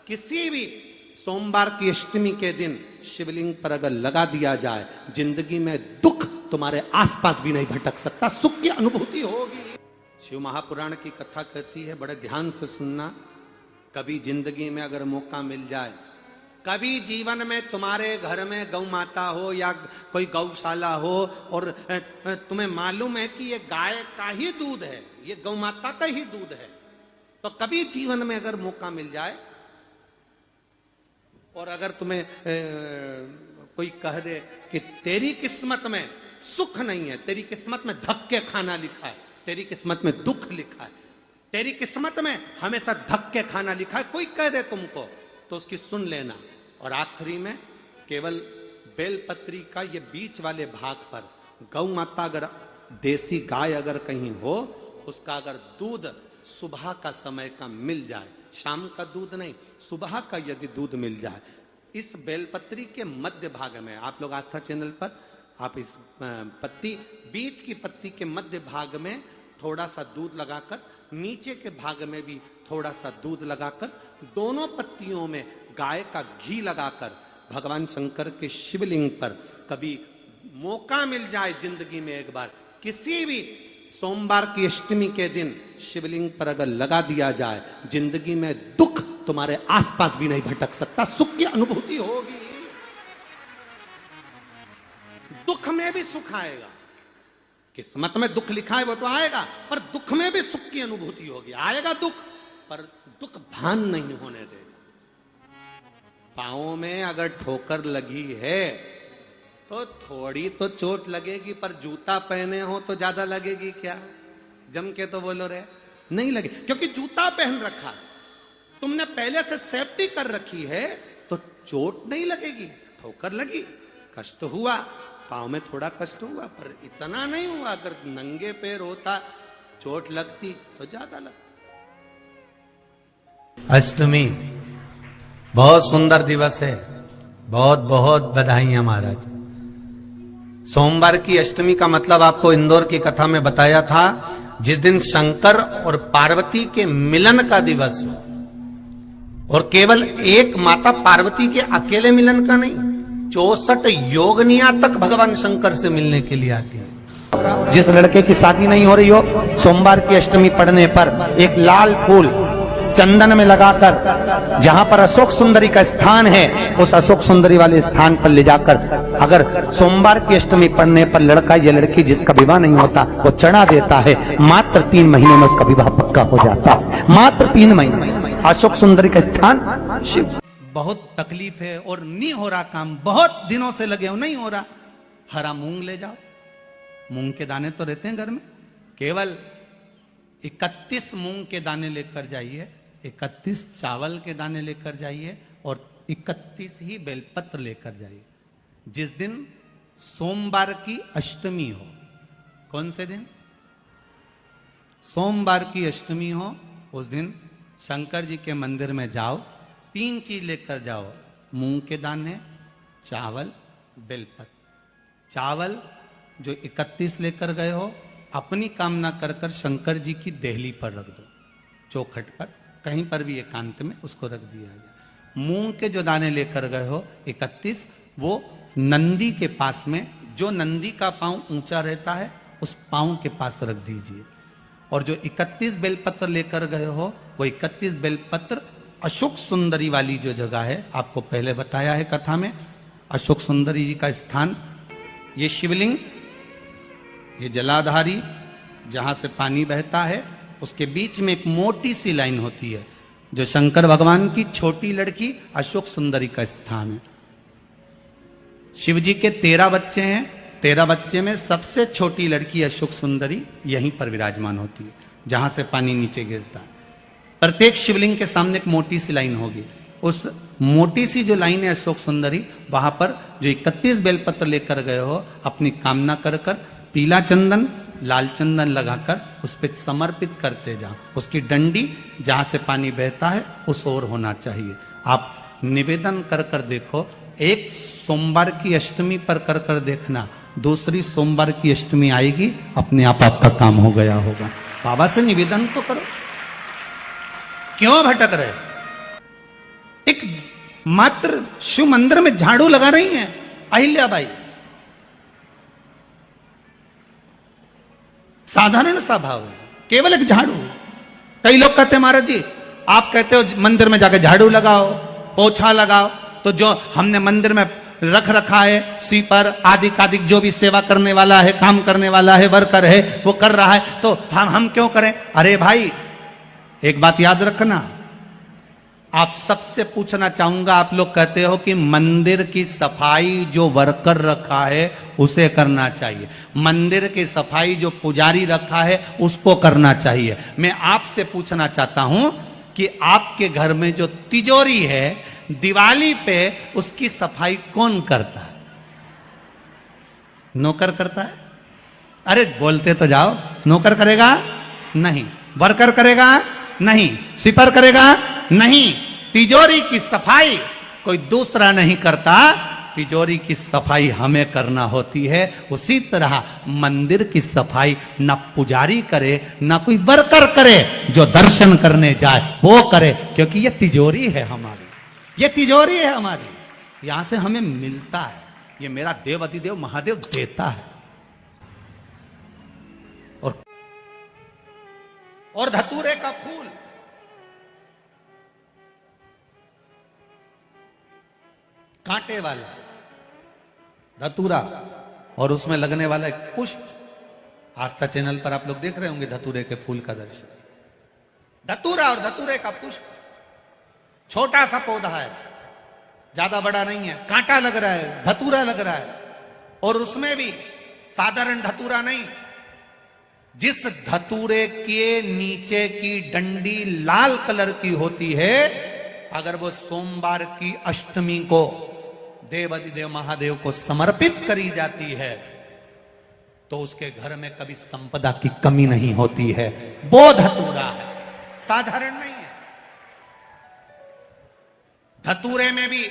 किसी भी सोमवार की अष्टमी के दिन शिवलिंग पर अगर लगा दिया जाए, जिंदगी में दुख तुम्हारे आसपास भी नहीं भटक सकता, सुख की अनुभूति होगी। शिव महापुराण की कथा कहती है, बड़े ध्यान से सुनना। कभी जिंदगी में अगर मौका मिल जाए, कभी जीवन में तुम्हारे घर में गौ माता हो या कोई गौशाला हो और तुम्हें मालूम है कि ये गाय का ही दूध है, ये गौ माता का ही दूध है, तो कभी जीवन में अगर मौका मिल जाए और अगर तुम्हें कोई कह दे कि तेरी किस्मत में सुख नहीं है, तेरी किस्मत में धक्के खाना लिखा है, तेरी किस्मत में दुख लिखा है, तेरी किस्मत में हमेशा धक्के खाना लिखा है, कोई कह दे तुमको, तो उसकी सुन लेना। और आखिरी में केवल बेलपत्री का ये बीच वाले भाग पर गौ माता, अगर देसी गाय अगर कहीं हो, उसका अगर दूध सुबह का समय का मिल जाए, शाम का दूध नहीं, सुबह का यदि दूध मिल जाए, इस बेलपत्री के मध्य भाग में, आप लोग आस्था चैनल पर आप इस पत्ती, बीच की पत्ती के मध्य भाग में थोड़ा सा दूध लगाकर, नीचे के भाग में भी थोड़ा सा दूध लगाकर, दोनों पत्तियों में गाय का घी लगाकर भगवान शंकर के शिवलिंग पर कभी मौका मिल जाए जिंदगी में एक बार, किसी भी सोमवार की अष्टमी के दिन शिवलिंग पर अगर लगा दिया जाए, जिंदगी में दुख तुम्हारे आसपास भी नहीं भटक सकता, सुख की अनुभूति होगी। दुख में भी सुख आएगा, किस्मत में दुख लिखा है वो तो आएगा, पर दुख में भी सुख की अनुभूति होगी। आएगा दुख, पर दुख भान नहीं होने देगा। पांवों में अगर ठोकर लगी है तो थोड़ी तो चोट लगेगी, पर जूता पहने हो तो ज्यादा लगेगी क्या? जम के तो बोलो रे, नहीं लगे, क्योंकि जूता पहन रखा है, तुमने पहले से सेफ्टी कर रखी है, तो चोट नहीं लगेगी। ठोकर लगी, कष्ट हुआ, पांव में थोड़ा कष्ट हुआ, पर इतना नहीं हुआ। अगर नंगे पैर होता, चोट लगती तो ज्यादा लगती। अष्टमी बहुत सुंदर दिवस है, बहुत बहुत बधाइयां महाराज। सोमवार की अष्टमी का मतलब आपको इंदौर की कथा में बताया था, जिस दिन शंकर और पार्वती के मिलन का दिवस हो, और केवल एक माता पार्वती के अकेले मिलन का नहीं, 64 योगनिया तक भगवान शंकर से मिलने के लिए आती है। जिस लड़के की शादी नहीं हो रही हो, सोमवार की अष्टमी पड़ने पर एक लाल फूल चंदन में लगाकर, जहां पर अशोक सुंदरी का स्थान है, उस अशोक सुंदरी वाले स्थान पर ले जाकर, अगर सोमवार की अष्टमी पड़ने पर लड़का या लड़की जिसका विवाह नहीं होता वो चढ़ा देता है, मात्र 3 महीने में उसका विवाह पक्का हो जाता है। मात्र 3 महीने। अशोक सुंदरी का स्थान शिव। बहुत तकलीफ है और नहीं हो रहा काम, बहुत दिनों से लगे हो, नहीं हो रहा, हरा मूंग ले जाओ। मूंग के दाने तो रहते हैं घर में, केवल 31 मूंग के दाने लेकर जाइए, 31 चावल के दाने लेकर जाइए, और 31 ही बेलपत्र लेकर जाइए। जिस दिन सोमवार की अष्टमी हो, कौन से दिन? सोमवार की अष्टमी हो, उस दिन शंकर जी के मंदिर में जाओ, 3 चीज लेकर जाओ, मूंग के दाने, चावल, बेलपत्र। चावल जो 31 लेकर गए हो, अपनी कामना कर कर शंकर जी की देहली पर रख दो, चौखट पर, कहीं पर भी एकांत में उसको रख दिया जाए। मूंग के जो दाने लेकर गए हो 31, वो नंदी के पास में, जो नंदी का पांव ऊंचा रहता है, उस पांव के पास रख दीजिए। और जो 31 बेलपत्र लेकर गए हो, वो 31 बेलपत्र अशोक सुंदरी वाली जो जगह है, आपको पहले बताया है कथा में, अशोक सुंदरी जी का स्थान, ये शिवलिंग, ये जलाधारी जहां से पानी बहता है, उसके बीच में एक मोटी सी लाइन होती है, जो शंकर भगवान की छोटी लड़की अशोक सुंदरी का स्थान है। शिव जी के 13 बच्चे हैं, 13 बच्चे में सबसे छोटी लड़की अशोक सुंदरी यहीं पर विराजमान होती है, जहां से पानी नीचे गिरता है। प्रत्येक शिवलिंग के सामने एक मोटी सी लाइन होगी, उस मोटी सी जो लाइन है अशोक सुंदरी, वहां पर जो 31 बेलपत्र लेकर गए हो, अपनी कामना कर कर पीला चंदन, लाल चंदन लगाकर उस पर समर्पित करते जाओ। उसकी डंडी जहां से पानी बहता है उस ओर होना चाहिए। आप निवेदन कर कर देखो, एक सोमवार की अष्टमी पर कर कर देखना, दूसरी सोमवार की अष्टमी आएगी, अपने आप आपका काम हो गया होगा। बाबा से निवेदन तो करो, क्यों भटक रहे? एक मात्र शिव मंदिर में झाड़ू लगा रही हैं अहिल्याबाई। साधारण सा भाव है, केवल एक झाड़ू। कई लोग कहते हैं महाराज जी आप कहते हो मंदिर में जाकर झाड़ू लगाओ, पोछा लगाओ, तो जो हमने मंदिर में रख रखा है स्वीपर आदि कादिक जो भी सेवा करने वाला है, काम करने वाला है, वर्कर है, वो कर रहा है, तो हम क्यों करें? अरे भाई एक बात याद रखना, आप सबसे पूछना चाहूंगा, आप लोग कहते हो कि मंदिर की सफाई जो वर्कर रखा है उसे करना चाहिए, मंदिर की सफाई जो पुजारी रखा है उसको करना चाहिए। मैं आपसे पूछना चाहता हूं कि आपके घर में जो तिजोरी है दिवाली पे उसकी सफाई कौन करता है? नौकर करता है? अरे बोलते तो जाओ। नौकर करेगा? नहीं। वर्कर करेगा? नहीं। स्वीपर करेगा? नहीं। तिजोरी की सफाई कोई दूसरा नहीं करता, तिजोरी की सफाई हमें करना होती है। उसी तरह मंदिर की सफाई न पुजारी करे न कोई वर्कर करे, जो दर्शन करने जाए वो करे, क्योंकि ये तिजोरी है हमारी, ये तिजोरी है हमारी, यहां से हमें मिलता है, ये मेरा देव अतिदेव महादेव देता है। और धतूरे का फूल, कांटे वाला धतूरा, और उसमें लगने वाला एक पुष्प। आस्था चैनल पर आप लोग देख रहे होंगे धतूरे के फूल का दर्शन। धतूरा और धतूरे का पुष्प, छोटा सा पौधा है, ज्यादा बड़ा नहीं है, कांटा लग रहा है, धतूरा लग रहा है, और उसमें भी साधारण धतूरा नहीं, जिस धतूरे के नीचे की डंडी लाल कलर की होती है, अगर वो सोमवार की अष्टमी को देवाधिदेव महादेव को समर्पित करी जाती है तो उसके घर में कभी संपदा की कमी नहीं होती है। वो धतूरा है, साधारण नहीं है। धतूरे में भी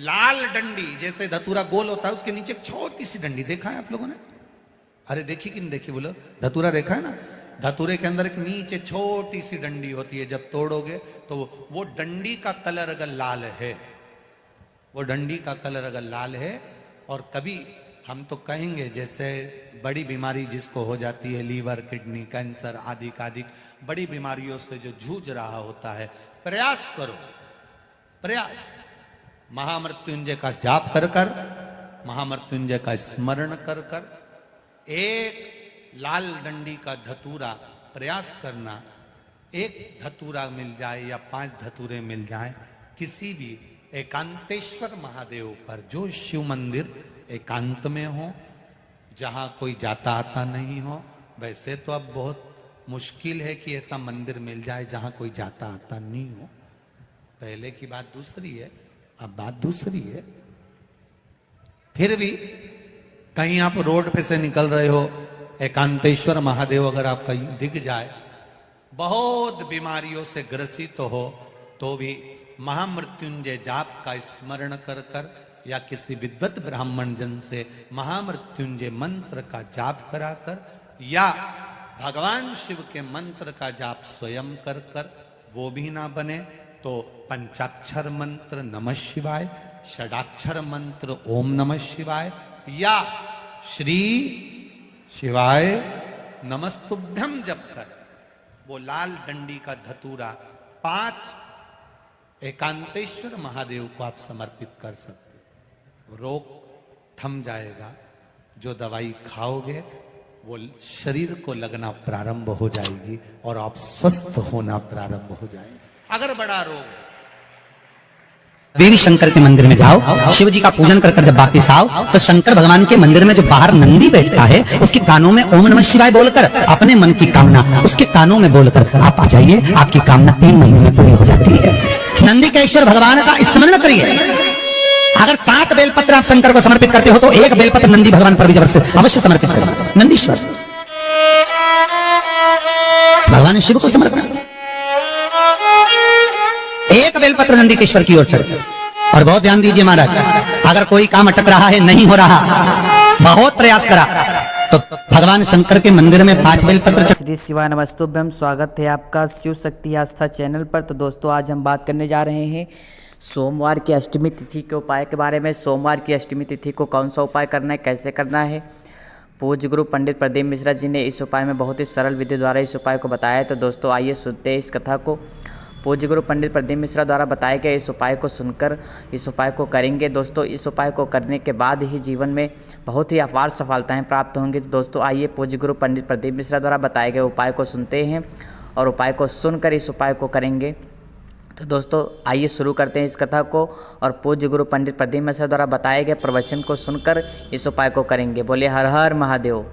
लाल डंडी, जैसे धतूरा गोल होता है उसके नीचे एक छोटी सी डंडी, देखा है आप लोगों ने? अरे देखी कि नहीं देखी बोलो? धतूरा देखा है ना? धतूरे के अंदर एक नीचे छोटी सी डंडी होती है, जब तोड़ोगे तो वो डंडी का कलर अगर लाल है, वो डंडी का कलर अगर लाल है, और कभी हम तो कहेंगे जैसे बड़ी बीमारी जिसको हो जाती है, लीवर, किडनी, कैंसर आदि कादि बड़ी बीमारियों से जो जूझ रहा होता है, प्रयास करो, प्रयास महामृत्युंजय का जाप कर कर, महामृत्युंजय का स्मरण कर कर, एक लाल डंडी का धतूरा प्रयास करना, एक धतूरा मिल जाए या 5 धतूरे मिल जाए किसी भी एकांतेश्वर महादेव पर, जो शिव मंदिर एकांत में हो, जहां कोई जाता आता नहीं हो। वैसे तो अब बहुत मुश्किल है कि ऐसा मंदिर मिल जाए जहां कोई जाता आता नहीं हो, पहले की बात दूसरी है, अब बात दूसरी है। फिर भी कहीं आप रोड पे से निकल रहे हो, एकांतेश्वर महादेव अगर आपका दिख जाए, बहुत बीमारियों से ग्रसित हो, तो भी महामृत्युंजय जाप का स्मरण कर कर या किसी विद्वत ब्राह्मण जन से महामृत्युंजय मंत्र का जाप कराकर, या भगवान शिव के मंत्र का जाप स्वयं कर कर, वो भी ना बने तो पंचाक्षर मंत्र नमः शिवाय, षडाक्षर मंत्र ओम नमः शिवाय, या श्री शिवाय नमस्तुभ्यम जप कर वो लाल डंडी का धतूरा 5 एकांतेश्वर महादेव को आप समर्पित कर सकते। रोग थम जाएगा, जो दवाई खाओगे वो शरीर को लगना प्रारंभ हो जाएगी और आप स्वस्थ होना प्रारंभ हो जाएंगे। अगर बड़ा रोग, वीर शंकर के मंदिर में जाओ, शिव जी का पूजन कर जब वापिस आओ तो शंकर भगवान के मंदिर में जो बाहर नंदी बैठता है उसके कानों में ओम नमः शिवाय बोलकर अपने मन की कामना उसके कानों में बोलकर आप आ जाइए, आपकी कामना 3 महीने में पूरी हो जाती है। नंदी के ईश्वर भगवान का स्मरण करिए। अगर 7 बेलपत्र आप शंकर को समर्पित करते हो तो 1 बेलपत्र नंदी भगवान पर भी अवश्य समर्पित करें। नंदीश्वर भगवान शिव को समर्पण, 1 बेलपत्र नंदी के ईश्वर की ओर चढ़े। और बहुत ध्यान दीजिए महाराज, अगर कोई काम अटक रहा है, नहीं हो रहा, बहुत प्रयास करा, तो भगवान शंकर के मंदिर में 5 बेलपत्र श्री शिवाय नमस्तुभ्यम। स्वागत है आपका शिव शक्ति आस्था चैनल पर। तो दोस्तों आज हम बात करने जा रहे हैं सोमवार की अष्टमी तिथि के उपाय के बारे में। सोमवार की अष्टमी तिथि को कौन सा उपाय करना है, कैसे करना है, पूज्य गुरु पंडित प्रदीप मिश्रा जी ने इस उपाय में बहुत ही सरल विधि द्वारा इस उपाय को बताया है। तो दोस्तों आइए सुनते हैं इस कथा को। पूज्य गुरु पंडित प्रदीप मिश्रा द्वारा बताए गए इस उपाय को सुनकर इस उपाय को करेंगे। दोस्तों इस उपाय को करने के बाद ही जीवन में बहुत ही अपार सफलताएं प्राप्त होंगी। तो दोस्तों आइए पूज्य गुरु पंडित प्रदीप मिश्रा द्वारा बताए गए उपाय को सुनते हैं और उपाय को सुनकर इस उपाय को करेंगे। तो दोस्तों आइए शुरू करते हैं इस कथा को और पूज्य गुरु पंडित प्रदीप मिश्रा द्वारा बताए गए प्रवचन को सुनकर इस उपाय को करेंगे। बोले हर हर महादेव।